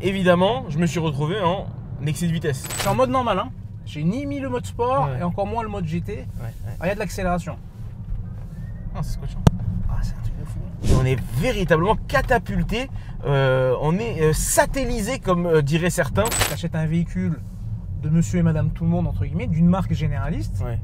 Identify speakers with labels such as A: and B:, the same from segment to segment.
A: évidemment, je me suis retrouvé en excès de vitesse.
B: Je suis en mode normal, hein. J'ai ni mis le mode sport
A: Ouais.
B: et encore moins le mode GT. Il y a de l'accélération.
A: Ah, c'est scotchant.
B: Ah, c'est un truc de fou.
A: Et on est véritablement catapulté, on est satellisé comme diraient certains.
B: Tu achètes un véhicule de monsieur et madame tout le monde, entre guillemets, d'une marque généraliste,
A: Ouais.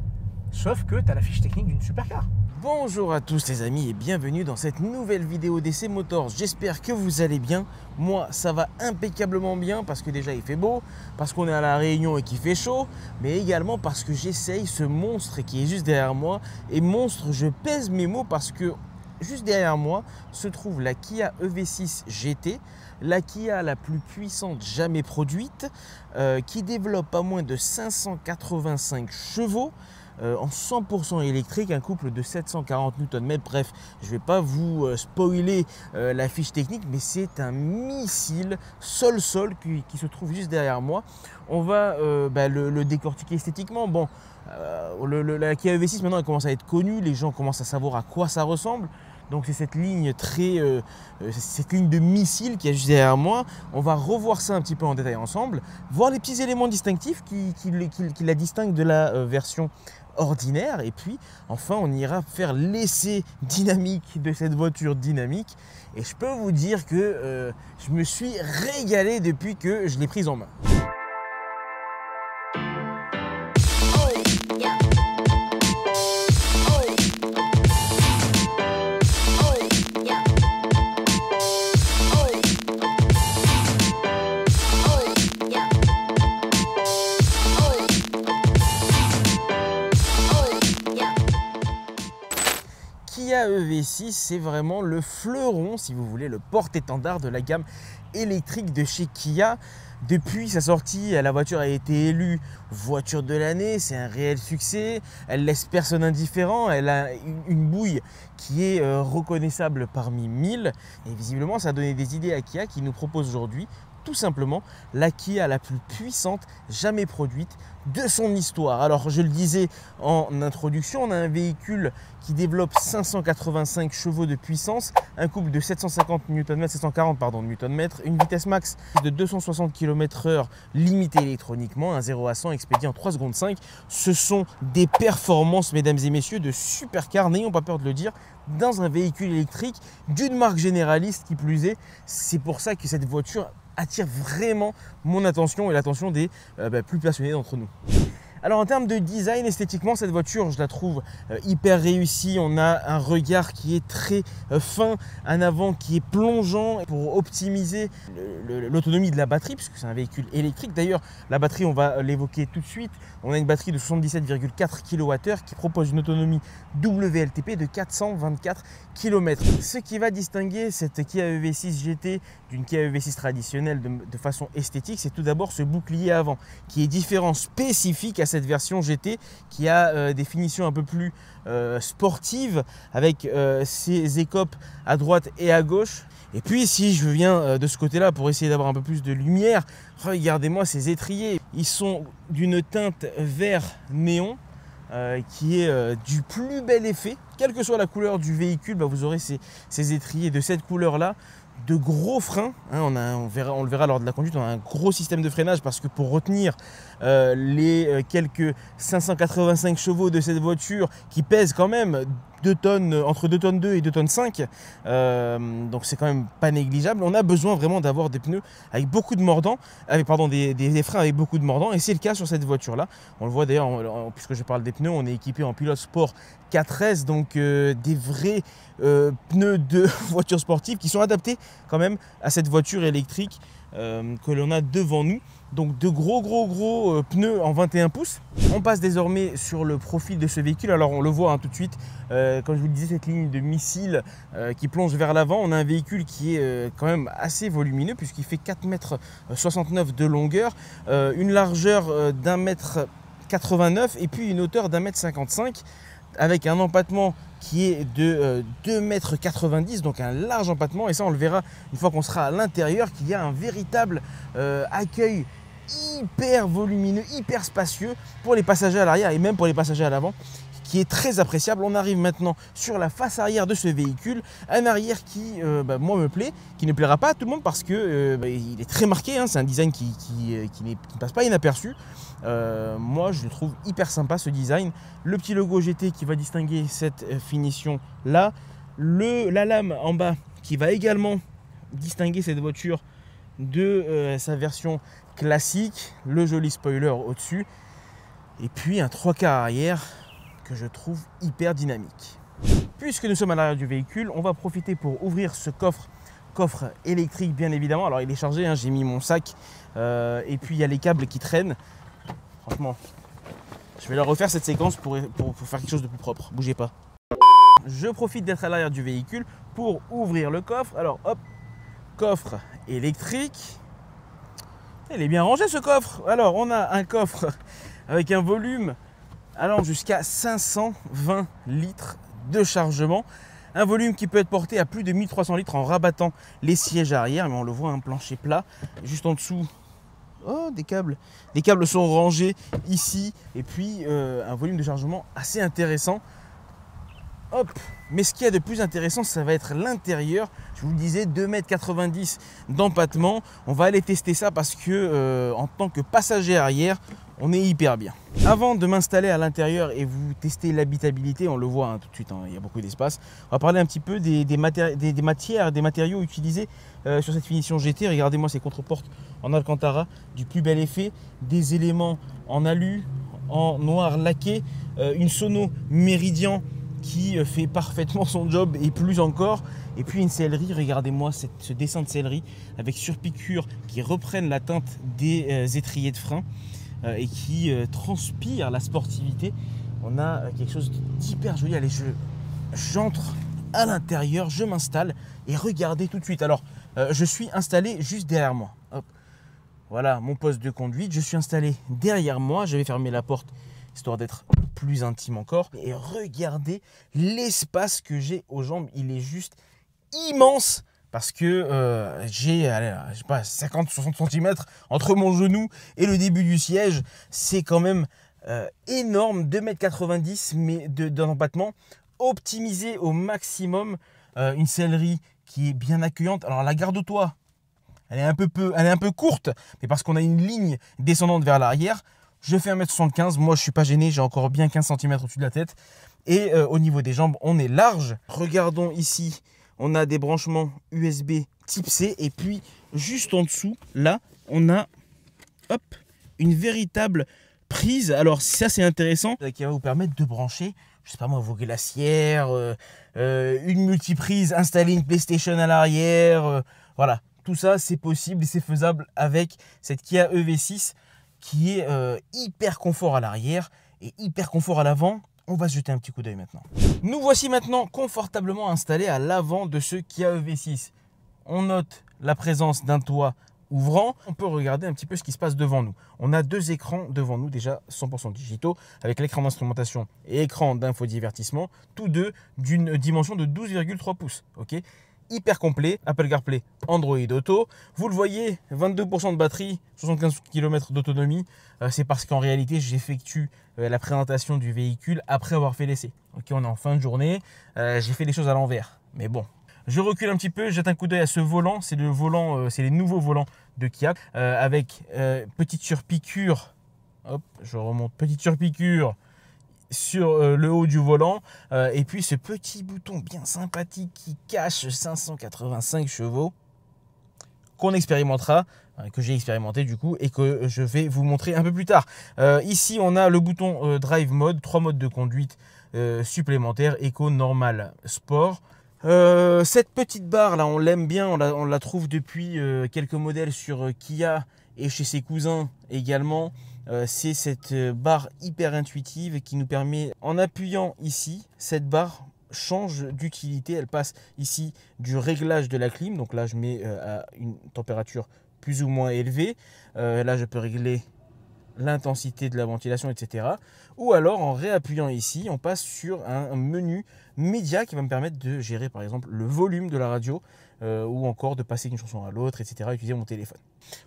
B: sauf que tu as la fiche technique d'une supercar.
A: Bonjour à tous les amis et bienvenue dans cette nouvelle vidéo d'essai Motors. J'espère que vous allez bien. Moi ça va impeccablement bien parce que déjà il fait beau, parce qu'on est à la Réunion et qu'il fait chaud, mais également parce que j'essaye ce monstre qui est juste derrière moi. Et monstre, je pèse mes mots parce que juste derrière moi se trouve la Kia EV6 GT, la Kia la plus puissante jamais produite, qui développe pas moins de 585 chevaux, en 100% électrique, un couple de 740 Nm. Bref, je ne vais pas vous spoiler la fiche technique, mais c'est un missile sol-sol qui se trouve juste derrière moi. On va le décortiquer esthétiquement. Bon, la Kia EV6 maintenant elle commence à être connue, les gens commencent à savoir à quoi ça ressemble. Donc c'est cette ligne cette ligne de missile qui est juste derrière moi. On va revoir ça un petit peu en détail ensemble, voir les petits éléments distinctifs qui la distinguent de la version ordinaire. Et puis enfin on ira faire l'essai dynamique de cette voiture dynamique. Et je peux vous dire que je me suis régalé depuis que je l'ai prise en main. Kia EV6, c'est vraiment le fleuron, si vous voulez, le porte-étendard de la gamme électrique de chez Kia. Depuis sa sortie, la voiture a été élue voiture de l'année, c'est un réel succès. Elle laisse personne indifférent, elle a une bouille qui est reconnaissable parmi 1000. Et visiblement, ça a donné des idées à Kia qui nous propose aujourd'hui tout simplement la Kia la plus puissante jamais produite de son histoire. Alors je le disais en introduction, on a un véhicule qui développe 585 chevaux de puissance, un couple de 740 Nm, 740 Nm, une vitesse max de 260 km/h limitée électroniquement, un 0 à 100 expédié en 3 secondes 5. Ce sont des performances, mesdames et messieurs, de supercar, n'ayons pas peur de le dire, dans un véhicule électrique d'une marque généraliste qui plus est. C'est pour ça que cette voiture attire vraiment mon attention et l'attention des plus passionnés d'entre nous. Alors en termes de design, esthétiquement, cette voiture, je la trouve hyper réussie. On a un regard qui est très fin, un avant qui est plongeant pour optimiser l'autonomie de la batterie, puisque c'est un véhicule électrique. D'ailleurs, la batterie, on va l'évoquer tout de suite. On a une batterie de 77,4 kWh qui propose une autonomie WLTP de 424 km. Ce qui va distinguer cette Kia EV6 GT d'une Kia EV6 traditionnelle de façon esthétique, c'est tout d'abord ce bouclier avant qui est différent, spécifique à cette version GT, qui a des finitions un peu plus sportives avec ses écopes à droite et à gauche. Et puis si je viens de ce côté-là pour essayer d'avoir un peu plus de lumière, regardez-moi ces étriers. Ils sont d'une teinte vert néon qui est du plus bel effet. Quelle que soit la couleur du véhicule, vous aurez ces étriers de cette couleur-là. De gros freins, hein, on le verra lors de la conduite, on a un gros système de freinage parce que pour retenir les quelques 585 chevaux de cette voiture qui pèse quand même 2 tonnes, entre 2 tonnes 2 et 2 tonnes 5, donc c'est quand même pas négligeable. On a besoin vraiment d'avoir des pneus avec beaucoup de mordants, des freins avec beaucoup de mordants, et c'est le cas sur cette voiture là. On le voit d'ailleurs, puisque je parle des pneus, on est équipé en pilote sport 4S, donc des vrais pneus de voiture sportive qui sont adaptés quand même à cette voiture électrique que l'on a devant nous. Donc de gros pneus en 21 pouces. On passe désormais sur le profil de ce véhicule. Alors on le voit tout de suite, comme je vous le disais, cette ligne de missile qui plonge vers l'avant. On a un véhicule qui est quand même assez volumineux puisqu'il fait 4,69 m de longueur, une largeur d'1,89 m et puis une hauteur d'1,55 m, avec un empattement qui est de 2,90 m, donc un large empattement. Et ça on le verra une fois qu'on sera à l'intérieur, qu'il y a un véritable accueil hyper volumineux, hyper spacieux pour les passagers à l'arrière et même pour les passagers à l'avant, qui est très appréciable. On arrive maintenant sur la face arrière de ce véhicule, un arrière qui, moi, me plaît, qui ne plaira pas à tout le monde parce que il est très marqué, hein. C'est un design qui ne passe pas inaperçu. Moi, je le trouve hyper sympa, ce design. Le petit logo GT qui va distinguer cette finition là, la lame en bas qui va également distinguer cette voiture de sa version classique, le joli spoiler au-dessus, et puis un 3/4 arrière que je trouve hyper dynamique. Puisque nous sommes à l'arrière du véhicule, on va profiter pour ouvrir ce coffre électrique, bien évidemment. Alors il est chargé, hein, j'ai mis mon sac, et puis il y a les câbles qui traînent. Franchement, je vais leur refaire cette séquence pour faire quelque chose de plus propre. Bougez pas. Je profite d'être à l'arrière du véhicule pour ouvrir le coffre. Alors hop, coffre électrique. Il est bien rangé ce coffre. Alors on a un coffre avec un volume allant jusqu'à 520 litres de chargement. Un volume qui peut être porté à plus de 1300 litres en rabattant les sièges arrière. Mais on le voit, un plancher plat. Juste en dessous, oh, des câbles. Les câbles sont rangés ici. Et puis un volume de chargement assez intéressant. Hop. Mais ce qu'il y a de plus intéressant, ça va être l'intérieur. Je vous le disais, 2,90 m d'empattement. On va aller tester ça parce que en tant que passager arrière, on est hyper bien. Avant de m'installer à l'intérieur et vous tester l'habitabilité, on le voit, hein, tout de suite, hein, il y a beaucoup d'espace. On va parler un petit peu des matériaux utilisés sur cette finition GT. Regardez-moi ces contre-portes en Alcantara, du plus bel effet, des éléments en alu, en noir laqué, une sono Meridian qui fait parfaitement son job et plus encore. Et puis une sellerie, regardez-moi ce dessin de sellerie avec surpiqûre qui reprennent la teinte des étriers de frein et qui transpire la sportivité. On a quelque chose d'hyper joli. Allez, j'entre à l'intérieur, je m'installe et regardez tout de suite. Alors, je suis installé juste derrière moi. Hop. Voilà mon poste de conduite. Je suis installé derrière moi. Je vais fermer la porte histoire d'être plus intime encore. Et regardez l'espace que j'ai aux jambes. Il est juste immense parce que j'ai 50-60 cm entre mon genou et le début du siège. C'est quand même énorme. 2,90 m mais d'empattement optimisé au maximum. Une sellerie qui est bien accueillante. Alors la garde-toi, elle est un peu courte, mais parce qu'on a une ligne descendante vers l'arrière. Je fais 1,75 m, moi je suis pas gêné, j'ai encore bien 15 cm au-dessus de la tête. Et au niveau des jambes, on est large. Regardons ici, on a des branchements USB type C. Et puis juste en dessous, là, on a hop, une véritable prise. Alors ça c'est intéressant, qui va vous permettre de brancher, je sais pas moi, vos glacières, une multiprise, installer une PlayStation à l'arrière. Voilà, tout ça c'est possible et c'est faisable avec cette Kia EV6. Qui est hyper confort à l'arrière et hyper confort à l'avant. On va se jeter un petit coup d'œil maintenant. Nous voici maintenant confortablement installés à l'avant de ce Kia EV6. On note la présence d'un toit ouvrant. On peut regarder un petit peu ce qui se passe devant nous. On a deux écrans devant nous, déjà 100% digitaux, avec l'écran d'instrumentation et écran d'infodivertissement, tous deux d'une dimension de 12,3 pouces. Okay, hyper complet, Apple CarPlay, Android Auto. Vous le voyez, 22% de batterie, 75 km d'autonomie. C'est parce qu'en réalité, j'effectue la présentation du véhicule après avoir fait l'essai. Ok, on est en fin de journée, j'ai fait les choses à l'envers. Mais bon, je recule un petit peu, jette un coup d'œil à ce volant. C'est le volant, c'est les nouveaux volants de Kia avec petite surpiqûre. Hop, je remonte, petite surpiqûre sur le haut du volant et puis ce petit bouton bien sympathique qui cache 585 chevaux qu'on expérimentera, que j'ai expérimenté du coup et que je vais vous montrer un peu plus tard. Ici on a le bouton Drive Mode, 3 modes de conduite supplémentaires, Eco, Normal, Sport. Cette petite barre là on l'aime bien, on la trouve depuis quelques modèles sur Kia et chez ses cousins également. C'est cette barre hyper intuitive qui nous permet, en appuyant ici, cette barre change d'utilité. Elle passe ici du réglage de la clim. Donc là, je mets à une température plus ou moins élevée. Là, je peux régler l'intensité de la ventilation, etc. Ou alors en réappuyant ici, on passe sur un menu média qui va me permettre de gérer par exemple le volume de la radio ou encore de passer d'une chanson à l'autre, etc. Utiliser mon téléphone.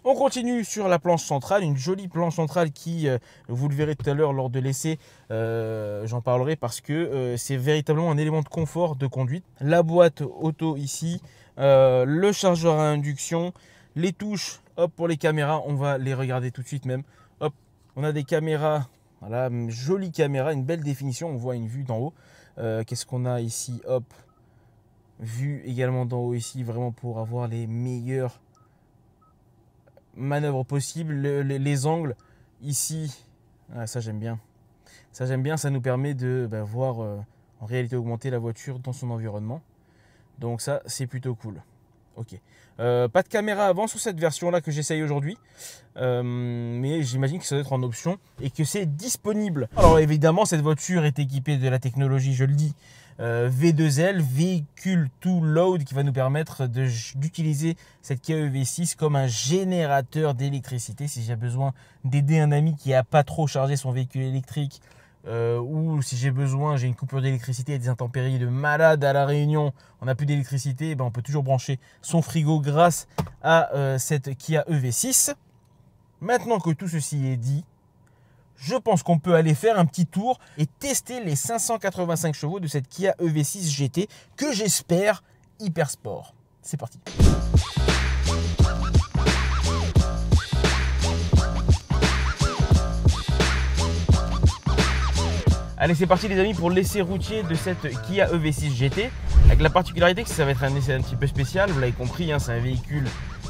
A: On continue sur la planche centrale, une jolie planche centrale qui, vous le verrez tout à l'heure lors de l'essai, j'en parlerai parce que c'est véritablement un élément de confort de conduite. La boîte auto ici, le chargeur à induction, les touches, hop, pour les caméras, on va les regarder tout de suite même. Hop, on a des caméras, voilà, jolie caméra, une belle définition, on voit une vue d'en haut. Qu'est-ce qu'on a ici? Hop, vue également d'en haut ici, vraiment pour avoir les meilleures manœuvres possibles. Les angles ici, ça j'aime bien. Ça j'aime bien, ça nous permet de voir en réalité augmenter la voiture dans son environnement. Donc ça c'est plutôt cool. Ok. Pas de caméra avant sur cette version là que j'essaye aujourd'hui, mais j'imagine que ça doit être en option et que c'est disponible. Alors évidemment cette voiture est équipée de la technologie, je le dis, V2L, véhicule to load, qui va nous permettre d'utiliser cette Kia EV6 comme un générateur d'électricité. Si j'ai besoin d'aider un ami qui n'a pas trop chargé son véhicule électrique, ou si j'ai une coupure d'électricité et des intempéries de malade à La Réunion, on n'a plus d'électricité, on peut toujours brancher son frigo grâce à cette Kia EV6. Maintenant que tout ceci est dit, je pense qu'on peut aller faire un petit tour et tester les 585 chevaux de cette Kia EV6 GT que j'espère hyper sport. C'est parti. Allez, c'est parti les amis pour l'essai routier de cette Kia EV6 GT. Avec la particularité que ça va être un essai un petit peu spécial, vous l'avez compris, c'est un véhicule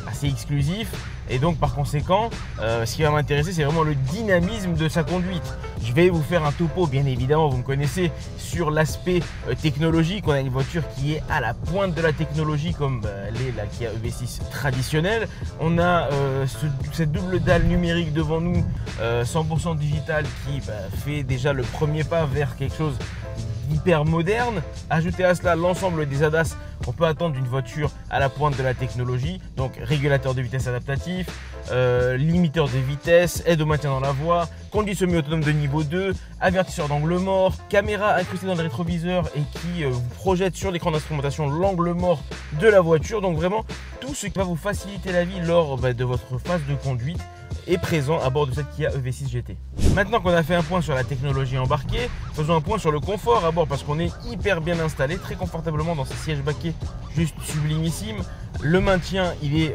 A: assez exclusif. Et donc par conséquent, ce qui va m'intéresser, c'est vraiment le dynamisme de sa conduite. Je vais vous faire un topo, bien évidemment, vous me connaissez, sur l'aspect technologique. On a une voiture qui est à la pointe de la technologie comme l'est la Kia EV6 traditionnelle. On a cette double dalle numérique devant nous, 100% digital, qui fait déjà le premier pas vers quelque chose hyper moderne. Ajoutez à cela l'ensemble des ADAS qu'on peut attendre d'une voiture à la pointe de la technologie, donc régulateur de vitesse adaptatif, limiteur de vitesse, aide au maintien dans la voie, conduite semi-autonome de niveau 2, avertisseur d'angle mort, caméra incrustée dans le rétroviseur et qui vous projette sur l'écran d'instrumentation l'angle mort de la voiture. Donc vraiment tout ce qui va vous faciliter la vie lors de votre phase de conduite est présent à bord de cette Kia EV6 GT. Maintenant qu'on a fait un point sur la technologie embarquée, faisons un point sur le confort à bord parce qu'on est hyper bien installé, très confortablement dans ces sièges baquets juste sublimissimes. Le maintien il est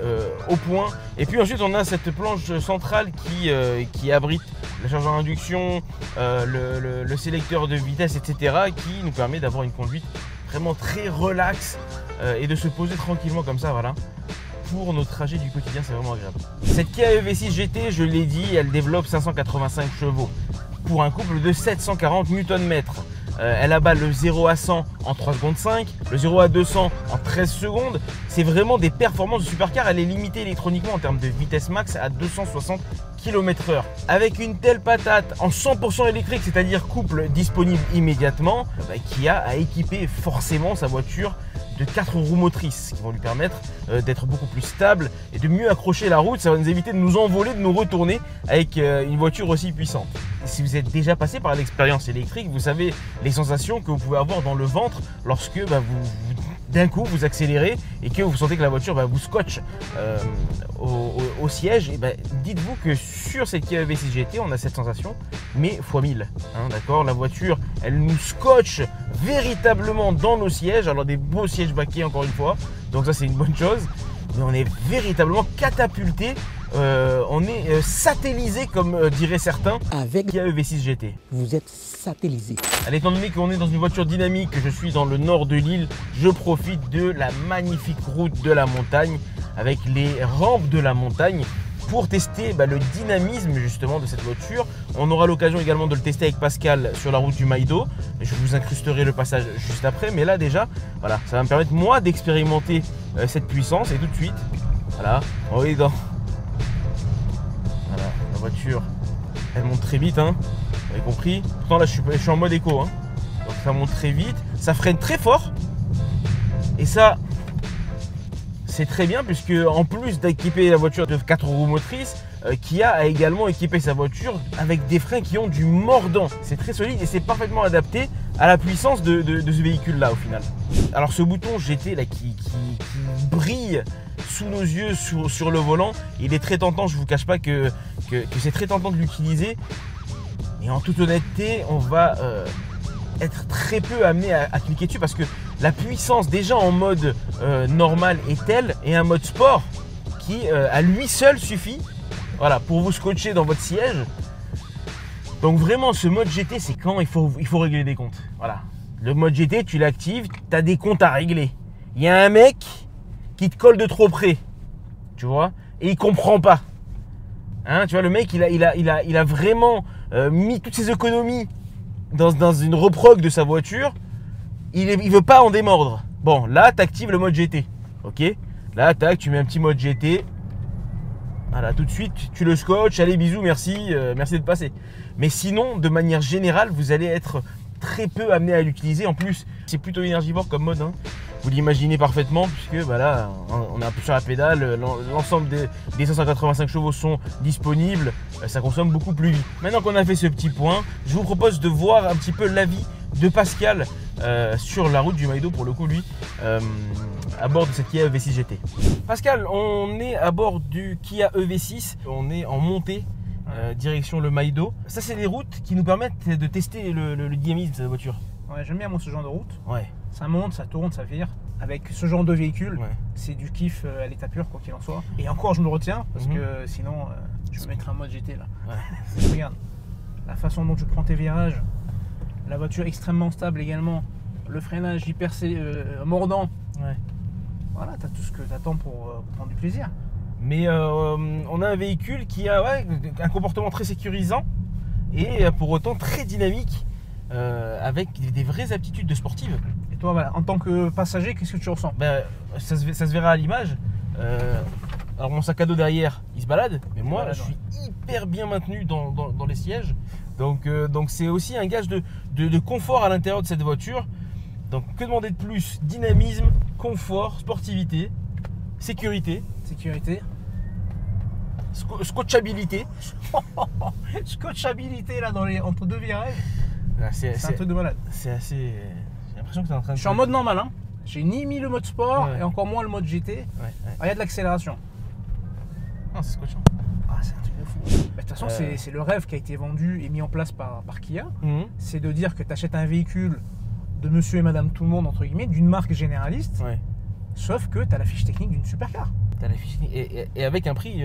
A: au point. Et puis ensuite on a cette planche centrale qui abrite la charge à induction, le sélecteur de vitesse, etc. qui nous permet d'avoir une conduite vraiment très relaxe et de se poser tranquillement comme ça, voilà. Pour nos trajets du quotidien, c'est vraiment agréable. Cette Kia EV6 GT, je l'ai dit, elle développe 585 chevaux pour un couple de 740 Nm. Elle abat le 0 à 100 en 3 secondes 5, le 0 à 200 en 13 secondes. C'est vraiment des performances de supercar. Elle est limitée électroniquement en termes de vitesse max à 260 km/h. Avec une telle patate en 100% électrique, c'est-à-dire couple disponible immédiatement, Kia a équipé forcément sa voiture de 4 roues motrices qui vont lui permettre d'être beaucoup plus stable et de mieux accrocher la route. Ça va nous éviter de nous envoler, de nous retourner avec une voiture aussi puissante. Et si vous êtes déjà passé par l'expérience électrique, vous savez les sensations que vous pouvez avoir dans le ventre lorsque d'un coup vous accélérez et que vous sentez que la voiture vous scotche au siège. Et dites-vous que sur cette Kia EV6 GT on a cette sensation mais x 1000, d'accord. La voiture elle nous scotche véritablement dans nos sièges, alors des beaux sièges baquets encore une fois, donc ça c'est une bonne chose, mais on est véritablement catapulté, on est satellisé comme diraient certains avec Kia EV6 GT.
C: Vous êtes satellisé.
A: Allez, étant donné qu'on est dans une voiture dynamique, que je suis dans le nord de l'île, je profite de la magnifique route de la montagne avec les rampes de la montagne pour tester le dynamisme justement de cette voiture. On aura l'occasion également de le tester avec Pascal sur la route du Maïdo. Je vous incrusterai le passage juste après, mais là déjà, voilà, ça va me permettre moi d'expérimenter cette puissance. Et tout de suite, voilà, on est dans... Voilà, la voiture, elle monte très vite, vous avez compris. Pourtant là, je suis en mode éco, donc ça monte très vite, ça freine très fort. Et ça, c'est très bien puisque en plus d'équiper la voiture de 4 roues motrices, Kia a également équipé sa voiture avec des freins qui ont du mordant. C'est très solide et c'est parfaitement adapté à la puissance de ce véhicule-là au final. Alors ce bouton GT là qui brille sous nos yeux sur le volant, il est très tentant, je ne vous cache pas que c'est très tentant de l'utiliser. Et en toute honnêteté, on va être très peu amené à cliquer dessus parce que la puissance déjà en mode normal est telle, et un mode sport qui à lui seul suffit, voilà, pour vous scotcher dans votre siège. Donc vraiment ce mode GT, c'est quand il faut régler des comptes. Voilà. Le mode GT, tu l'actives, tu as des comptes à régler. Il y a un mec qui te colle de trop près, tu vois, et il comprend pas. Hein, tu vois, le mec, il a vraiment mis toutes ses économies dans une reprog de sa voiture. Il veut pas en démordre. Bon, là, tu actives le mode GT. Ok. Là, tac, tu mets un petit mode GT. Voilà, tout de suite, tu le scotches. Allez, bisous, merci, merci de passer. Mais sinon, de manière générale, vous allez être très peu amené à l'utiliser. En plus, c'est plutôt énergivore comme mode. Hein. Vous l'imaginez parfaitement, puisque bah là, on appuie sur la pédale, l'ensemble des 585 chevaux sont disponibles, ça consomme beaucoup plus vite. Maintenant qu'on a fait ce petit point, je vous propose de voir un petit peu l'avis de Pascal sur la route du Maido, pour le coup lui, à bord de cette Kia EV6 GT. Pascal, on est à bord du Kia EV6, on est en montée direction le Maido. Ça, c'est des routes qui nous permettent de tester le dynamisme de cette voiture.
B: Ouais, j'aime bien moi ce genre de route.
A: Ouais.
B: Ça monte, ça tourne, ça vire. Avec ce genre de véhicule,
A: Ouais.
B: c'est du kiff à l'état pur, quoi qu'il en soit. Et encore, je me retiens, parce que sinon, je vais mettre un mode GT là.
A: Ouais.
B: Regarde, la façon dont tu prends tes virages, la voiture extrêmement stable également, le freinage hyper mordant.
A: Ouais.
B: Voilà, tu as tout ce que tu attends pour prendre du plaisir.
A: Mais on a un véhicule qui a un comportement très sécurisant et pour autant très dynamique, avec des vraies aptitudes de sportive.
B: Et toi, voilà, en tant que passager, qu'est-ce que tu ressens?
A: Ben, ça se verra à l'image. Alors mon sac à dos derrière, il se balade, mais moi je suis hyper bien maintenu dans les sièges. Donc c'est aussi un gage de confort à l'intérieur de cette voiture. Donc que demander de plus? Dynamisme, confort, sportivité, sécurité.
B: Sécurité.
A: Scotchabilité.
B: Scotchabilité là entre deux virages.
A: C'est
B: un truc de malade.
A: C'est assez. J'ai l'impression que tu es en train de.
B: Je suis en mode normal, hein. J'ai ni mis le mode sport
A: Ouais.
B: et encore moins le mode GT.
A: Ouais.
B: Ah, il y a de l'accélération.
A: Non, c'est scotchant.
B: Ah, c'est un truc de fou. De toute façon, c'est le rêve qui a été vendu et mis en place par Kia. C'est de dire que tu achètes un véhicule de monsieur et madame tout le monde, entre guillemets, d'une marque généraliste.
A: Ouais.
B: Sauf que tu as la fiche technique d'une supercar.
A: T'as la fiche et avec un prix.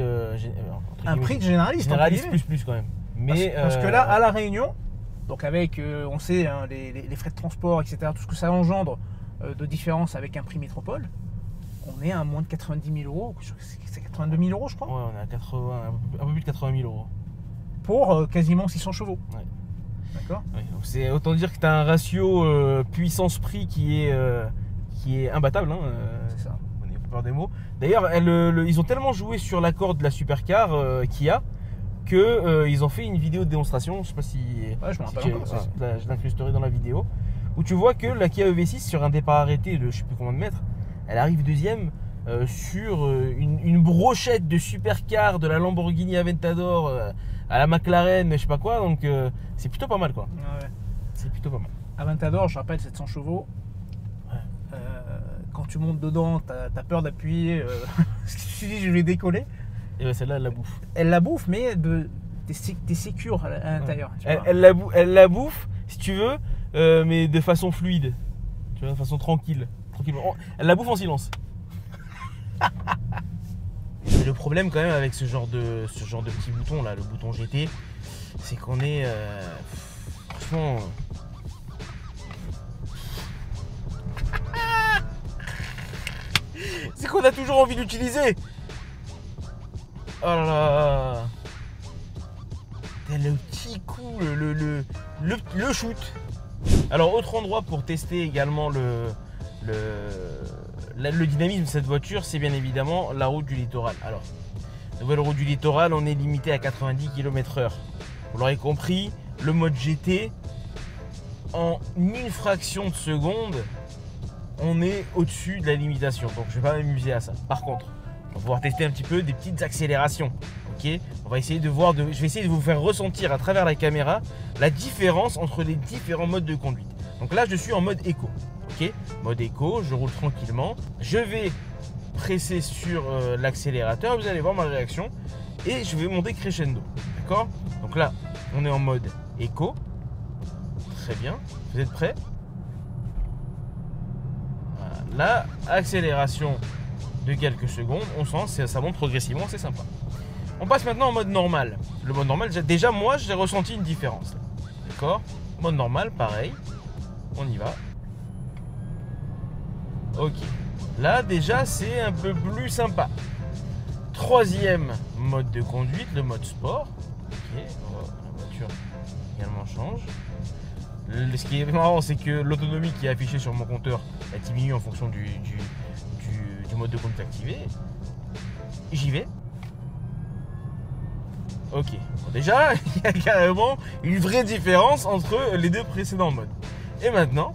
B: Un prix de généraliste.
A: Généraliste plus quand même. Mais
B: parce que là, à La Réunion, donc avec, on sait, hein, les frais de transport, etc., tout ce que ça engendre de différence avec un prix métropole, on est à moins de 90 000 euros. C'est 82 000 euros, je crois.
A: Ouais, on est à 80, un peu plus de 80 000 euros.
B: Pour quasiment 600 chevaux.
A: Ouais.
B: D'accord.
A: Ouais, c'est autant dire que tu as un ratio puissance-prix qui est imbattable. Hein,
B: c'est ça.
A: On n'a pas peur des mots. D'ailleurs, ils ont tellement joué sur l'accord de la supercar Kia que ils ont fait une vidéo de démonstration. Je sais pas si.
B: Ouais, je me rappelle encore.
A: Je l'incrusterai dans la vidéo. Où tu vois que la Kia EV6 sur un départ arrêté de je sais plus combien de mètres, elle arrive deuxième sur une brochette de supercar de la Lamborghini Aventador à la McLaren, je sais pas quoi. Donc c'est plutôt pas mal quoi.
B: Ouais.
A: C'est plutôt pas mal.
B: Aventador, je rappelle, 700 chevaux.
A: Ouais.
B: Quand tu montes dedans, t'as peur d'appuyer. Parce que tu te dis, je vais décoller.
A: Et ben celle-là, elle la bouffe.
B: Elle la bouffe, mais t'es sécure à l'intérieur.
A: Ouais. Elle la bouffe, si tu veux, mais de façon fluide. Tu vois, de façon tranquille. Elle la bouffe en silence. Le problème quand même avec ce genre de petit bouton là, le bouton GT, c'est qu'on est franchement. C'est qu'on a toujours envie d'utiliser. Oh là là. Le petit coup, le shoot. Alors autre endroit pour tester également le dynamisme de cette voiture, c'est bien évidemment la route du littoral. Alors, nouvelle route du littoral, on est limité à 90 km/h. Vous l'aurez compris, le mode GT, en une fraction de seconde, on est au-dessus de la limitation. Donc je ne vais pas m'amuser à ça. Par contre, on va pouvoir tester un petit peu des petites accélérations. Ok, on va essayer de voir, je vais essayer de vous faire ressentir à travers la caméra la différence entre les différents modes de conduite. Donc là, je suis en mode éco. Ok, mode éco, je roule tranquillement. Je vais presser sur l'accélérateur, vous allez voir ma réaction et je vais monter crescendo. D'accord? Donc là, on est en mode éco. Très bien. Vous êtes prêts? Voilà. Là, accélération de quelques secondes, on sent, ça monte progressivement, c'est sympa. On passe maintenant en mode normal. Le mode normal, déjà moi, j'ai ressenti une différence. D'accord? Mode normal, pareil. On y va. Ok. Là, déjà, c'est un peu plus sympa. Troisième mode de conduite, le mode sport. Ok. La voiture également change. Ce qui est marrant, c'est que l'autonomie qui est affichée sur mon compteur elle diminue en fonction du mode de conduite activé. J'y vais. Ok. Bon, déjà, il y a carrément une vraie différence entre les deux précédents modes. Et maintenant,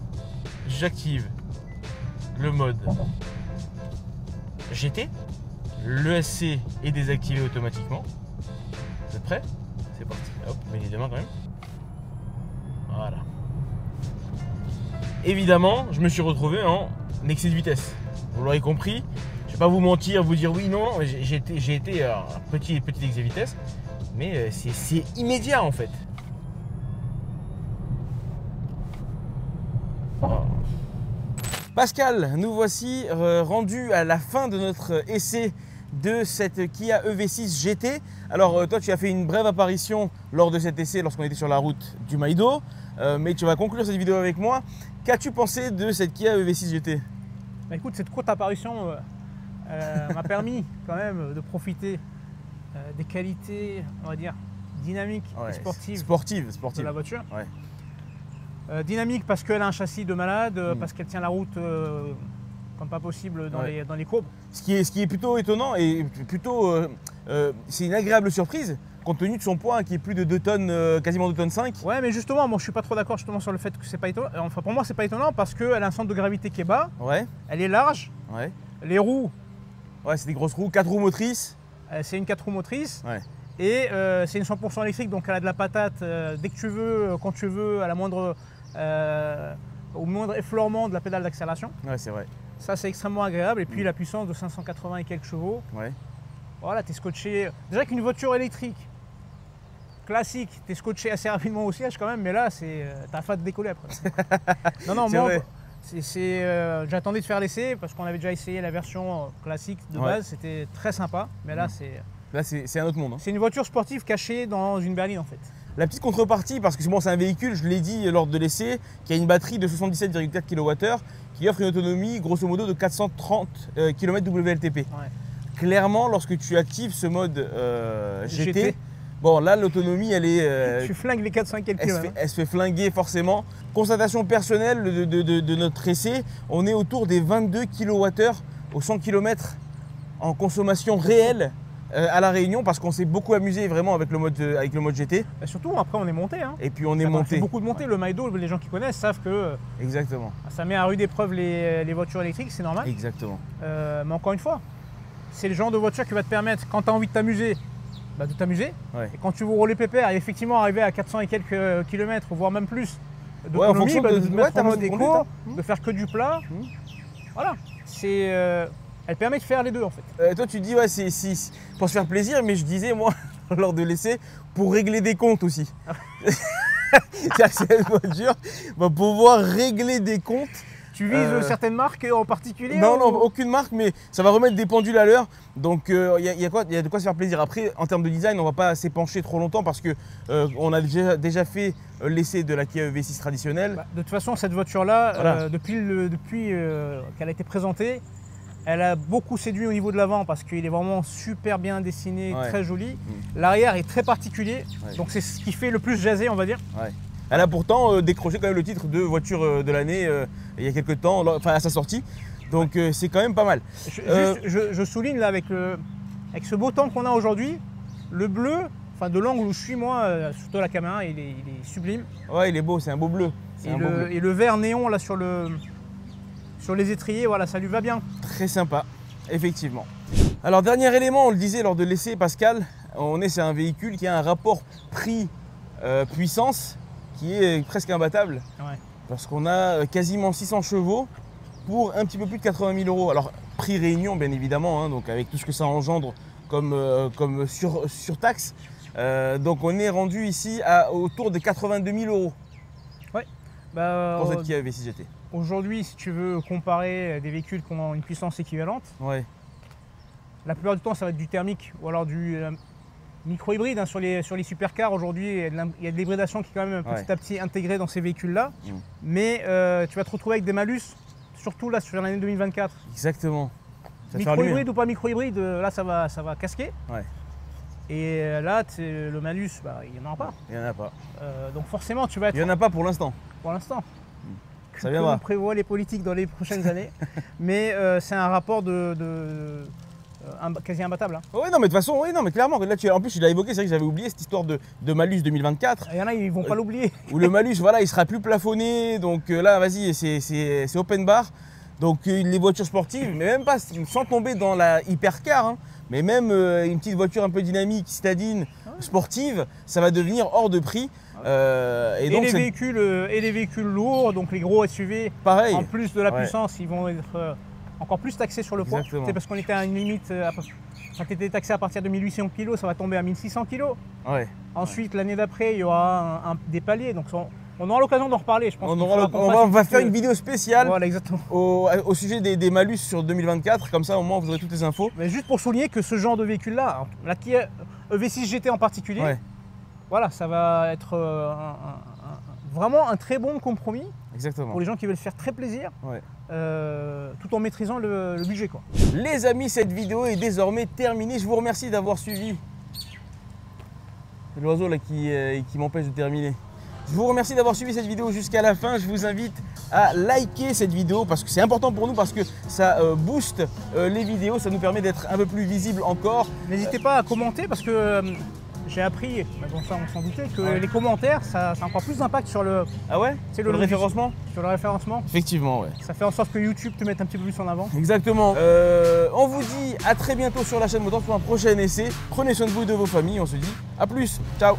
A: j'active le mode GT. L'ESC est désactivé automatiquement. Vous êtes prêts? C'est parti. Hop, mets les deux mains quand même. Voilà. Évidemment, je me suis retrouvé en excès de vitesse. Vous l'aurez compris. Je ne vais pas vous mentir, vous dire oui, non, j'ai été un petit excès de vitesse. Mais c'est immédiat en fait. Pascal, nous voici rendus à la fin de notre essai de cette Kia EV6 GT. Alors toi tu as fait une brève apparition lors de cet essai lorsqu'on était sur la route du Maïdo, mais tu vas conclure cette vidéo avec moi. Qu'as-tu pensé de cette Kia EV6 GT?
B: Bah écoute, cette courte apparition m'a permis quand même de profiter des qualités, on va dire, dynamiques et sportives de la voiture. Ouais. Dynamique parce qu'elle a un châssis de malade, parce qu'elle tient la route comme pas possible dans les courbes.
A: Ce qui est plutôt étonnant et plutôt, c'est une agréable surprise compte tenu de son poids qui est plus de 2 tonnes, quasiment 2 tonnes 5.
B: Ouais, mais justement, moi je suis pas trop d'accord justement sur le fait que c'est pas étonnant. Enfin pour moi c'est pas étonnant parce qu'elle a un centre de gravité qui est bas. Ouais. Elle est large. Ouais. Les roues.
A: Ouais, c'est des grosses roues, 4 roues motrices.
B: C'est une 4 roues motrices. Ouais. Et c'est une 100% électrique, donc elle a de la patate dès que tu veux, quand tu veux, à la moindre, au moindre effleurement de la pédale d'accélération.
A: Ouais, c'est vrai.
B: Ça, c'est extrêmement agréable. Et puis la puissance de 580 et quelques chevaux. Ouais. Voilà, tu es scotché. Déjà qu'une voiture électrique classique, tu es scotché assez rapidement au siège quand même, mais là, t'as faim de décoller après. Non, moi, j'attendais de faire l'essai parce qu'on avait déjà essayé la version classique de base, c'était très sympa, mais là,
A: c'est un autre monde. Hein.
B: C'est une voiture sportive cachée dans une berline en fait.
A: La petite contrepartie, parce que bon, c'est un véhicule, je l'ai dit lors de l'essai, qui a une batterie de 77,4 kWh, qui offre une autonomie grosso modo de 430 km WLTP. Ouais. Clairement, lorsque tu actives ce mode GT, bon là l'autonomie elle est…
B: tu flingues les 400 km.
A: Elle se fait flinguer forcément. Constatation personnelle de notre essai, on est autour des 22 kWh au 100 km en consommation réelle. À La Réunion parce qu'on s'est beaucoup amusé vraiment avec le mode GT.
B: Et surtout après on est monté. Hein.
A: Et puis on est monté.
B: Beaucoup de montées. Ouais. Le Maïdo, les gens qui connaissent savent que
A: exactement.
B: Ça met à rude épreuve les voitures électriques, c'est normal.
A: Exactement.
B: Mais encore une fois, c'est le genre de voiture qui va te permettre, quand tu as envie de t'amuser, de t'amuser. Ouais. Et quand tu veux rouler pépère et effectivement arriver à 400 et quelques kilomètres, voire même plus d'autonomie, de te mettre en mode éco, de faire que du plat. Voilà. Elle permet de faire les deux en fait.
A: Toi tu dis ouais c'est pour se faire plaisir, mais je disais moi lors de l'essai pour régler des comptes aussi. C'est-à-dire que cette voiture va pouvoir régler des comptes.
B: Tu vises certaines marques en particulier?
A: Non, aucune marque, mais ça va remettre des pendules à l'heure. Donc il y a de quoi se faire plaisir. Après, en termes de design, on ne va pas s'épancher trop longtemps parce qu'on a déjà fait l'essai de la Kia EV6 traditionnelle.
B: De toute façon, cette voiture-là, voilà. Depuis qu'elle a été présentée, elle a beaucoup séduit au niveau de l'avant parce qu'il est vraiment super bien dessiné, très joli. L'arrière est très particulier, donc c'est ce qui fait le plus jaser, on va dire. Ouais.
A: Elle a pourtant décroché quand même le titre de voiture de l'année il y a quelques temps, enfin à sa sortie. Donc c'est quand même pas mal.
B: Je souligne là avec ce beau temps qu'on a aujourd'hui, le bleu, enfin de l'angle où je suis moi, surtout la caméra, il est sublime.
A: Ouais, il est beau, c'est un beau bleu.
B: Et le vert néon là sur le Sur les étriers, voilà, ça lui va bien.
A: Très sympa, effectivement. Alors dernier élément, on le disait lors de l'essai Pascal, on est sur un véhicule qui a un rapport prix-puissance qui est presque imbattable.
B: Ouais.
A: Parce qu'on a quasiment 600 chevaux pour un petit peu plus de 80 000 €. Alors prix réunion bien évidemment, hein, donc avec tout ce que ça engendre comme surtaxe. Donc on est rendu ici autour de 82 000 €
B: Ouais. Bah,
A: pour cette Kia EV6 GT.
B: Aujourd'hui, si tu veux comparer des véhicules qui ont une puissance équivalente,
A: Ouais.
B: la plupart du temps, ça va être du thermique ou alors du micro-hybride. Hein, sur les supercars, aujourd'hui, il y a de l'hybridation qui est quand même petit à petit intégrée dans ces véhicules-là. Mais tu vas te retrouver avec des malus, surtout là sur l'année 2024.
A: Exactement.
B: Micro-hybride ou pas micro-hybride, là ça va casquer.
A: Ouais.
B: Et là, le malus, bah, il n'y en aura pas.
A: Il n'y en a pas.
B: Donc forcément, tu vas être...
A: Il n'y en a pas pour l'instant.
B: Pour l'instant.
A: Ça viendra.
B: On prévoit les politiques dans les prochaines années. Mais c'est un rapport quasi imbattable. Hein.
A: Oui, non, mais de toute façon, oui, non, mais clairement, là, en plus, tu l'as évoqué, c'est vrai que j'avais oublié cette histoire de malus 2024.
B: Il y en a, ils vont pas l'oublier.
A: Où le malus, voilà, il sera plus plafonné. Donc là, vas-y, c'est open bar. Donc les voitures sportives, mais même pas sans tomber dans la hypercar, hein, mais même une petite voiture un peu dynamique, citadine, sportive, ça va devenir hors de prix.
B: Et les véhicules lourds, donc les gros SUV,
A: pareil.
B: En plus de la puissance, ils vont être encore plus taxés sur le poids. C'est parce qu'on était à une limite, quand tu étais taxé à partir de 1800 kg, ça va tomber à 1600 kg.
A: Ouais.
B: Ensuite, l'année d'après, il y aura des paliers. Donc on aura l'occasion d'en reparler, je pense.
A: On va faire une vidéo spéciale
B: voilà, exactement.
A: Au sujet des malus sur 2024, comme ça au moins vous aurez toutes les infos.
B: Mais juste pour souligner que ce genre de véhicule-là, la Kia EV6 GT en particulier,
A: ouais.
B: Voilà, ça va être vraiment un très bon compromis.
A: Exactement.
B: Pour les gens qui veulent faire très plaisir,
A: ouais.
B: tout en maîtrisant le budget, quoi.
A: Les amis, cette vidéo est désormais terminée. Je vous remercie d'avoir suivi. C'est l'oiseau là qui m'empêche de terminer. Je vous remercie d'avoir suivi cette vidéo jusqu'à la fin. Je vous invite à liker cette vidéo parce que c'est important pour nous, parce que ça booste les vidéos, ça nous permet d'être un peu plus visible encore.
B: N'hésitez pas à commenter parce que j'ai appris, mais bon ça on s'en doutait, que les commentaires ça a encore plus d'impact sur le...
A: Ah ouais?
B: C'est
A: le référencement?
B: Sur le référencement.
A: Effectivement, ouais.
B: Ça fait en sorte que YouTube te mette un petit peu plus en avant.
A: Exactement. On vous dit à très bientôt sur la chaîne Motor pour un prochain essai. Prenez soin de vous et de vos familles. On se dit à plus. Ciao.